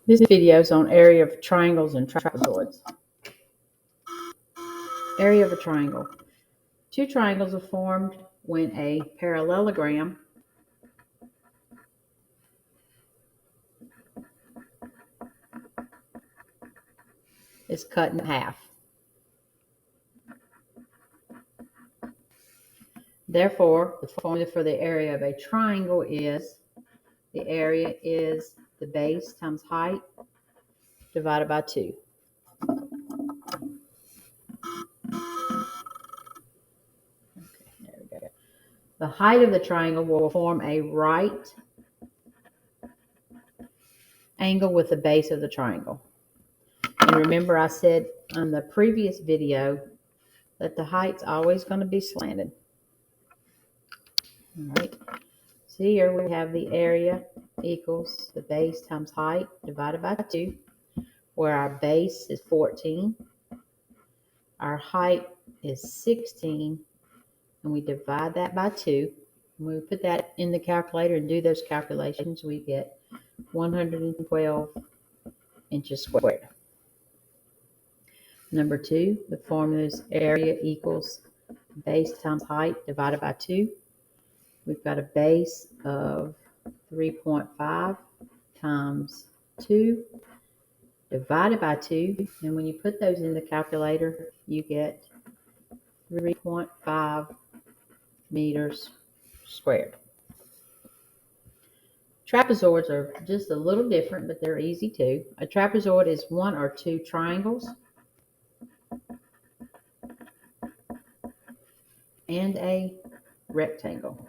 This video is on area of triangles and trapezoids. Area of a triangle. Two triangles are formed when a parallelogram is cut in half. Therefore, the formula for the area of a triangle is the area is the base times height divided by 2. Okay, there we go. The height of the triangle will form a right angle with the base of the triangle. And remember, I said on the previous video that the height's always going to be slanted. All right. So here we have the area equals the base times height divided by 2, where our base is 14, our height is 16, and we divide that by 2. When we put that in the calculator and do those calculations, we get 112 inches squared. Number 2, the formula is area equals base times height divided by 2. We've got a base of 3.5 times 2 divided by 2. And when you put those in the calculator, you get 3.5 meters squared. Trapezoids are just a little different, but they're easy too. A trapezoid is one or two triangles and a rectangle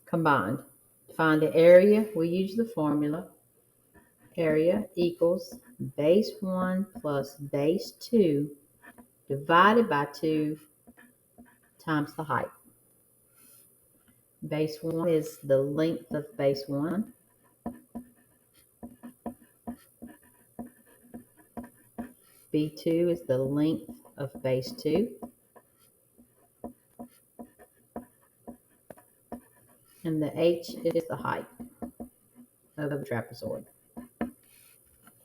combined. To find the area, we use the formula area equals base 1 plus base 2 divided by 2 times the height. Base 1 is the length of base 1. B2 is the length of base 2. And the H is the height of the trapezoid. All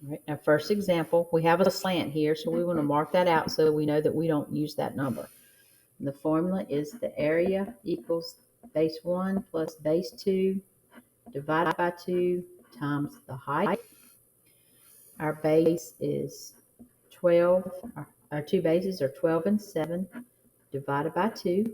right, now first example, we have a slant here, so we want to mark that out so we know that we don't use that number. And the formula is the area equals base 1 plus base 2 divided by 2 times the height. Our base is 12, our two bases are 12 and 7 divided by 2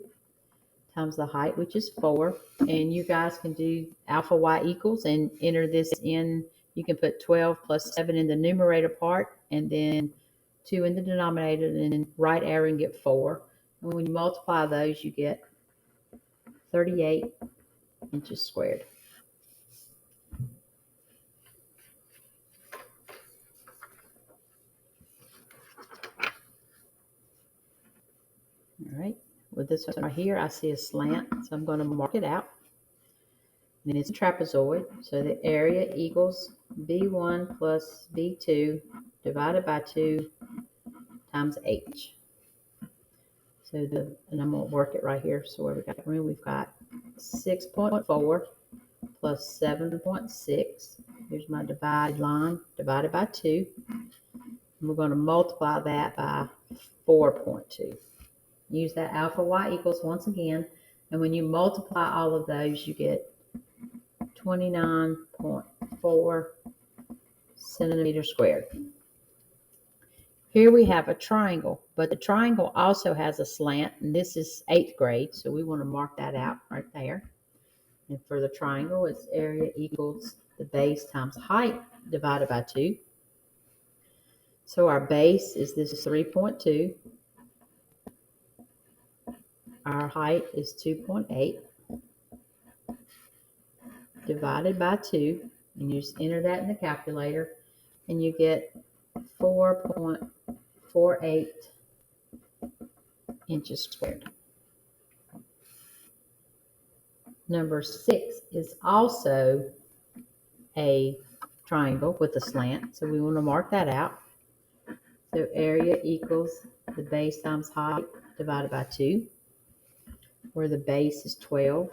times the height, which is 4. And you guys can do alpha y equals and enter this in. You can put 12 plus 7 in the numerator part and then 2 in the denominator and then right arrow and get 4. And when you multiply those, you get 38 inches squared. All right, with this one right here, I see a slant, so I'm going to mark it out. And it's a trapezoid, so the area equals B1 plus B2 divided by 2 times H. So and I'm going to work it right here. So where we got room, we've got 6.4 plus 7.6. Here's my divided line, divided by 2. And we're going to multiply that by 4.2. Use that alpha y equals once again. And when you multiply all of those, you get 29.4 centimeters squared. Here we have a triangle, but the triangle also has a slant, and this is 8th grade, so we want to mark that out right there. And for the triangle, its area equals the base times height divided by 2. So our base is this 3.2. Our height is 2.8 divided by 2, and you just enter that in the calculator, and you get 4.48 inches squared. Number 6 is also a triangle with a slant, so we want to mark that out. So area equals the base times height divided by 2, where the base is 12,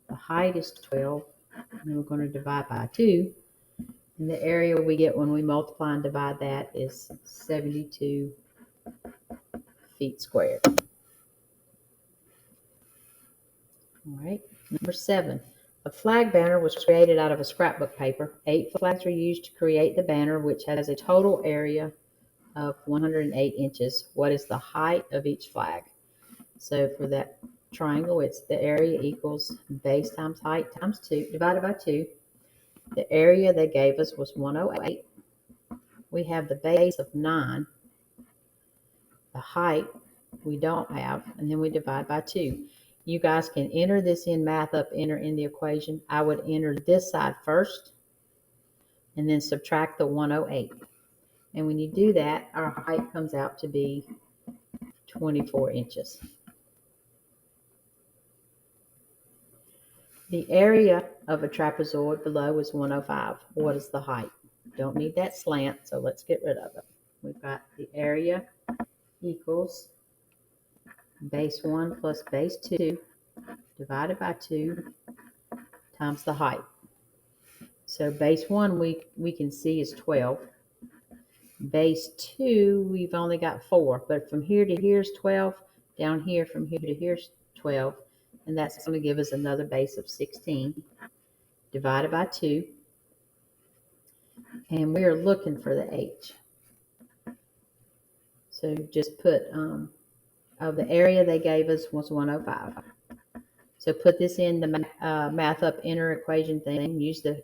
the height is 12, And we're going to divide by 2. And the area we get when we multiply and divide that is 72 feet squared. All right. Number 7. A flag banner was created out of a scrapbook paper. 8 flags were used to create the banner, which has a total area of 108 inches. What is the height of each flag? So for that triangle, it's the area equals base times height times 2, divided by 2. The area they gave us was 108. We have the base of 9. The height we don't have, and then we divide by 2. You guys can enter this in math up, enter in the equation. I would enter this side first, and then subtract the 108. And when you do that, our height comes out to be 24 inches. The area of a trapezoid below is 105. What is the height? Don't need that slant, so let's get rid of it. We've got the area equals base 1 plus base 2 divided by 2 times the height. So base 1 we can see is 12. Base 2 we've only got 4, but from here to here is 12. Down here from here to here is 12. And that's going to give us another base of 16 divided by 2. And we're looking for the h. So just put, of the area they gave us was 105. So put this in the math up inner equation thing. Use the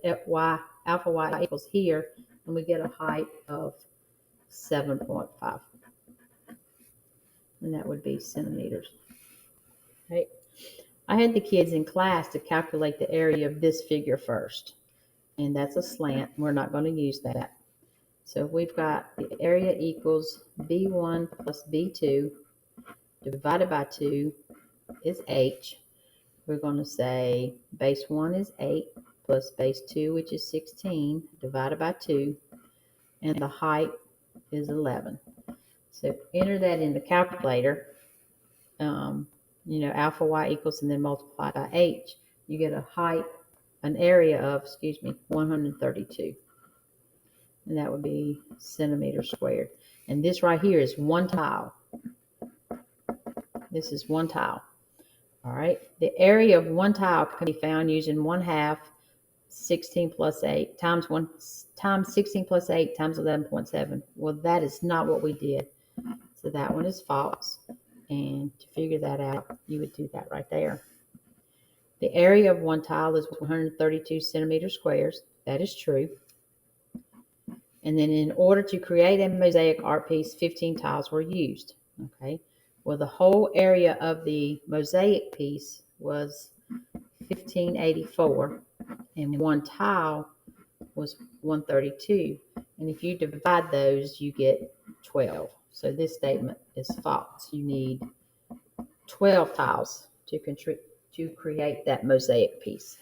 alpha y equals here, and we get a height of 7.5. And that would be centimeters. Right? I had the kids in class to calculate the area of this figure first. And that's a slant. We're not going to use that. So we've got the area equals B1 plus B2 divided by 2 is h. We're going to say base 1 is 8 plus base 2, which is 16, divided by 2. And the height is 11. So enter that in the calculator. Alpha y equals, and then multiply by h. You get a height, an area of, 132. And that would be centimeters squared. And this right here is one tile. This is one tile. All right. The area of one tile can be found using 1/2 16 plus 8 times 16 plus 8 times 11.7. Well, that is not what we did. So that one is false. And to figure that out, you would do that right there. The area of one tile is 132 centimeters squares. That is true. And then in order to create a mosaic art piece, 15 tiles were used. Okay. Well, the whole area of the mosaic piece was 1584, and one tile was 132. And if you divide those, you get 12. So this statement is false. You need 12 tiles to create that mosaic piece.